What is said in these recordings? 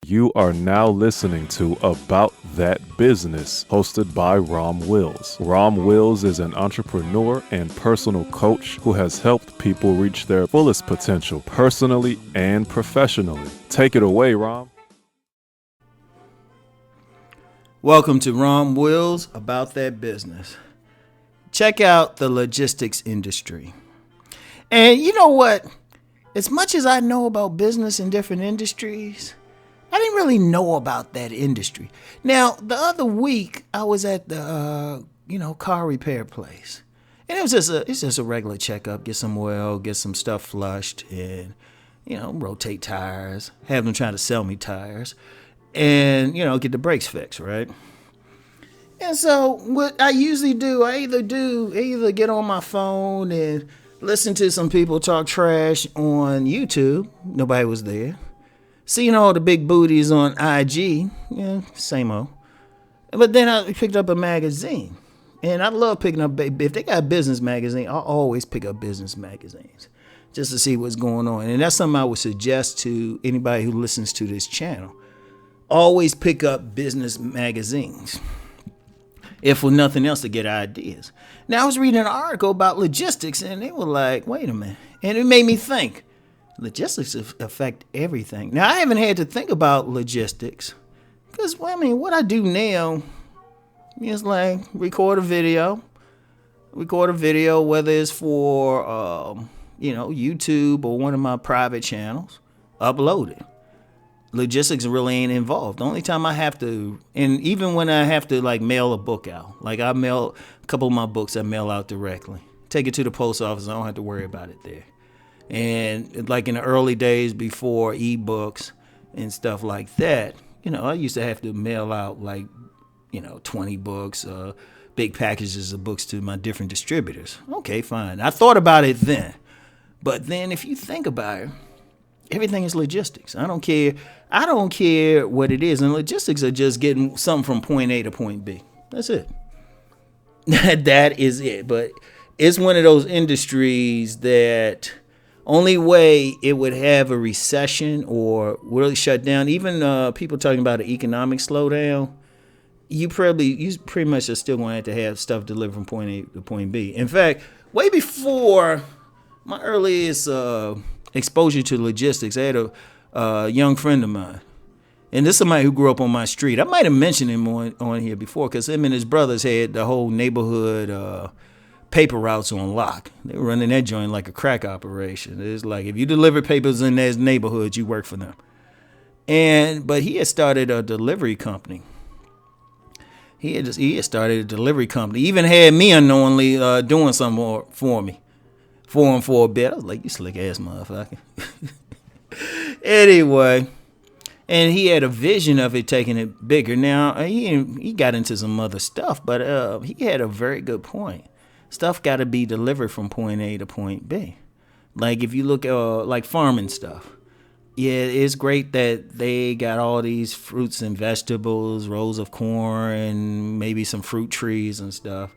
You are now listening to About That Business, hosted by Rom Wills. Rom Wills is an entrepreneur and personal coach who has helped people reach their fullest potential, personally and professionally. Take it away, Rom. Welcome to Rom Wills, About That Business. Check out the logistics industry. And you know what? As much as I know about business in different industries, I didn't really know about that industry. Now, the other week, I was at the, car repair place. And it's just a regular checkup, get some oil, get some stuff flushed, and, rotate tires, have them trying to sell me tires, and, get the brakes fixed, right? And so what I usually do, I either get on my phone and listen to some people talk trash on YouTube. Nobody was there. Seeing all the big booties on IG, same old. But then I picked up a magazine. And I love picking up, if they got a business magazine, I'll always pick up business magazines just to see what's going on. And that's something I would suggest to anybody who listens to this channel. Always pick up business magazines, if for nothing else, to get ideas. Now, I was reading an article about logistics, and they were like, wait a minute. And it made me think. Logistics affect everything. Now, I haven't had to think about logistics because, what I do now is like record a video, whether it's for, YouTube or one of my private channels, upload it. Logistics really ain't involved. The only time I have to, and even when I have to mail a book out, I mail a couple of my books, I mail out directly. Take it to the post office. I don't have to worry about it there. And in the early days before ebooks and stuff like that, I used to have to mail out 20 books, big packages of books to my different distributors. Okay, fine. I thought about it then. But then if you think about it, everything is logistics. I don't care what it is. And logistics are just getting something from point A to point B. That's it. That is it. But it's one of those industries that only way it would have a recession or really shut down, even people talking about an economic slowdown, you pretty much are still going to have stuff delivered from point A to point B. In fact, way before my earliest exposure to logistics, I had a young friend of mine. And this is somebody who grew up on my street. I might have mentioned him on here before because him and his brothers had the whole neighborhood paper routes on lock. They were running that joint like a crack operation. It's like if you deliver papers in those neighborhoods, you work for them. But he had started a delivery company. He had started a delivery company. He even had me unknowingly doing something for me. For him for a bit. I was like, you slick ass motherfucker. Anyway, and he had a vision of it taking it bigger. Now, he got into some other stuff, but he had a very good point. Stuff got to be delivered from point A to point B. If you look at farming stuff, yeah, it's great that they got all these fruits and vegetables, rows of corn, maybe some fruit trees and stuff.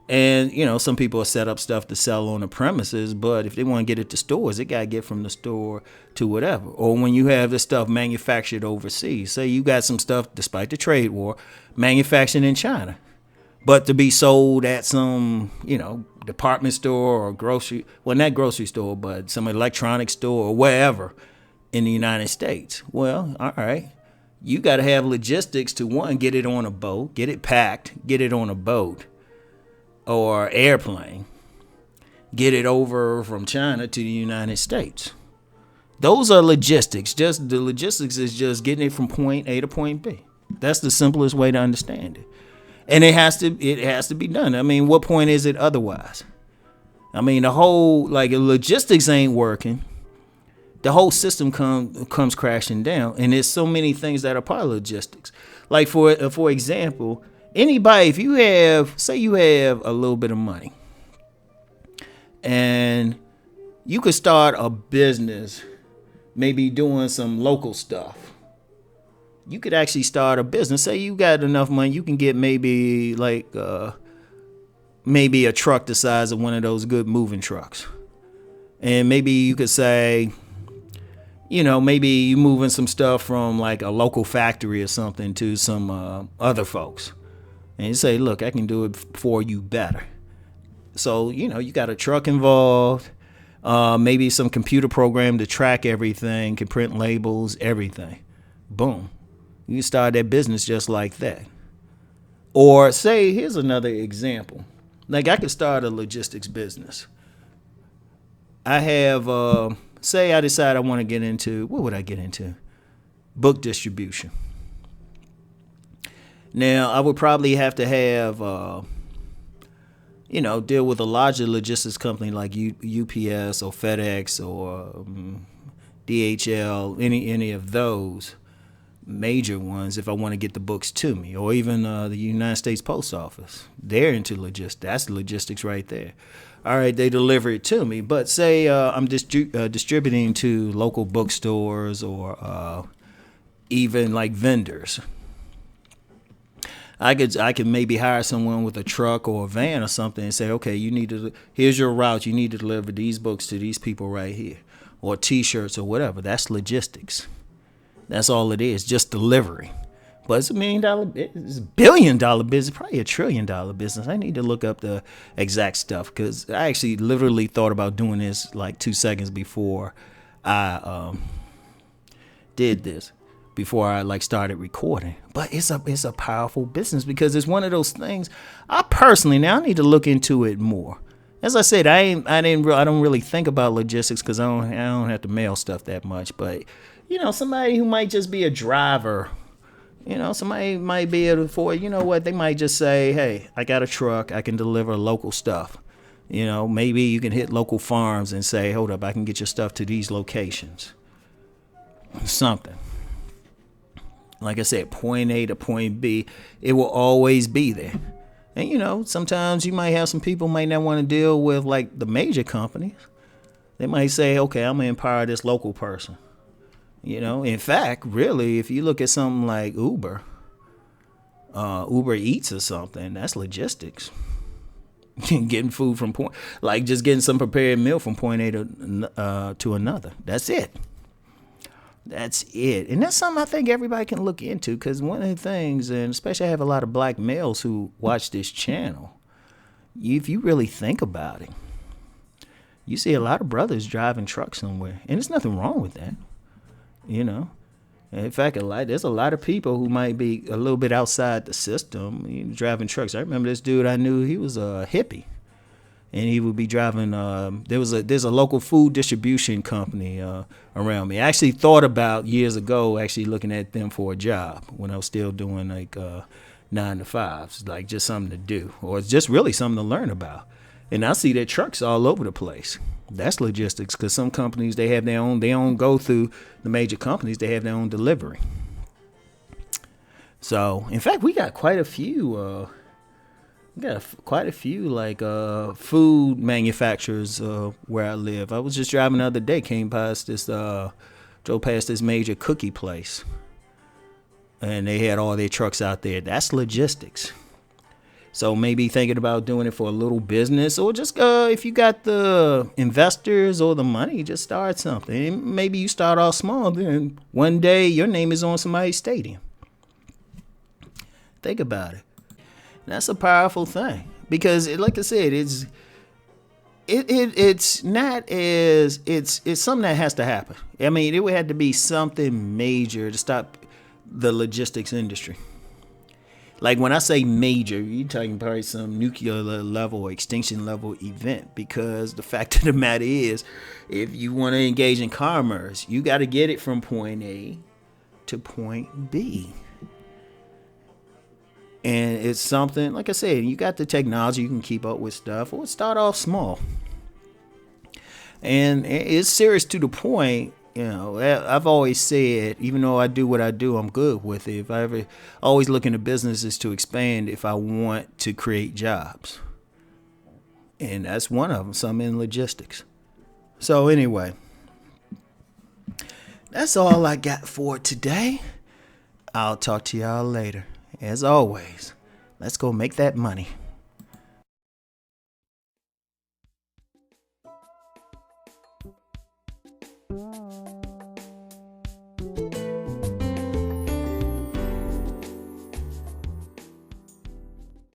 And, some people set up stuff to sell on the premises, but if they want to get it to stores, they got to get from the store to whatever. Or when you have this stuff manufactured overseas, say you got some stuff, despite the trade war, manufactured in China, but to be sold at some, department store or grocery, well, not grocery store, but some electronics store or wherever in the United States. Well, all right. You got to have logistics to, one, get it on a boat, get it packed, get it on a boat or airplane, get it over from China to the United States. Those are logistics. Just the logistics is just getting it from point A to point B. That's the simplest way to understand it. And it has to be done. What point is it otherwise? The whole logistics ain't working. The whole system comes crashing down, and there's so many things that are part of logistics. For example, anybody, if you have a little bit of money, and you could start a business, maybe doing some local stuff. You could actually start a business. Say you got enough money, you can get maybe a truck the size of one of those good moving trucks. And maybe you could say, maybe you moving some stuff from like a local factory or something to some other folks. And you say, look, I can do it for you better. So, you got a truck involved, maybe some computer program to track everything, can print labels, everything. Boom. You can start that business just like that. Or say, here's another example. Like I could start a logistics business. I have, say I decide I want to get into, what would I get into? Book distribution. Now, I would probably have to have, deal with a larger logistics company like UPS or FedEx or DHL, any of those major ones if I want to get the books to me, or even the United States Post Office. They're into logistics. That's logistics right there. All right, they deliver it to me. But say I'm distributing to local bookstores or even like vendors. I could maybe hire someone with a truck or a van or something and say, okay, here's your route. You need to deliver these books to these people right here, or T-shirts or whatever. That's logistics. That's all it is, just delivery. But it's it's a $1 billion business, probably $1 trillion business. I need to look up the exact stuff because I actually literally thought about doing this like 2 seconds before I did this. Before I started recording. But it's a powerful business because it's one of those things I need to look into it more. As I said, I don't really think about logistics because I don't have to mail stuff that much. But somebody who might just be a driver, somebody might be able to afford, they might just say, hey, I got a truck, I can deliver local stuff. Maybe you can hit local farms and say, hold up, I can get your stuff to these locations. Something. Like I said, point A to point B, it will always be there. And, sometimes you might have some people might not want to deal with like the major companies. They might say, okay, I'm going to empower this local person. In fact, really, if you look at something like Uber Eats or something, that's logistics. Getting food from just getting some prepared meal from point A to another. That's it. That's it. And that's something I think everybody can look into because one of the things, and especially I have a lot of black males who watch this channel, if you really think about it, you see a lot of brothers driving trucks somewhere. And there's nothing wrong with that. In fact, there's a lot of people who might be a little bit outside the system driving trucks. I remember this dude I knew, he was a hippie. And he would be driving. There's a local food distribution company around me. I actually thought about years ago actually looking at them for a job when I was still doing 9 to 5s, like just something to do, or it's just really something to learn about. And I see their trucks all over the place. That's logistics because some companies they have their own. They don't go through the major companies. They have their own delivery. So in fact, we got quite a few. Quite a few food manufacturers where I live. I was just driving the other day, drove past this major cookie place, and they had all their trucks out there. That's logistics. So maybe thinking about doing it for a little business, or just if you got the investors or the money, just start something. And maybe you start off small, then one day your name is on somebody's stadium. Think about it. That's a powerful thing because, like I said, it's something that has to happen. I mean, it would have to be something major to stop the logistics industry. Like when I say major, you're talking probably some nuclear level or extinction level event because the fact of the matter is, if you want to engage in commerce, you got to get it from point A to point B. And it's something, like I said, you got the technology, you can keep up with stuff, or start off small. And it's serious to the point, I've always said, even though I do what I do, I'm good with it. If I ever always look into businesses to expand if I want to create jobs. And that's one of them, some in logistics. So anyway, that's all I got for today. I'll talk to y'all later. As always, let's go make that money.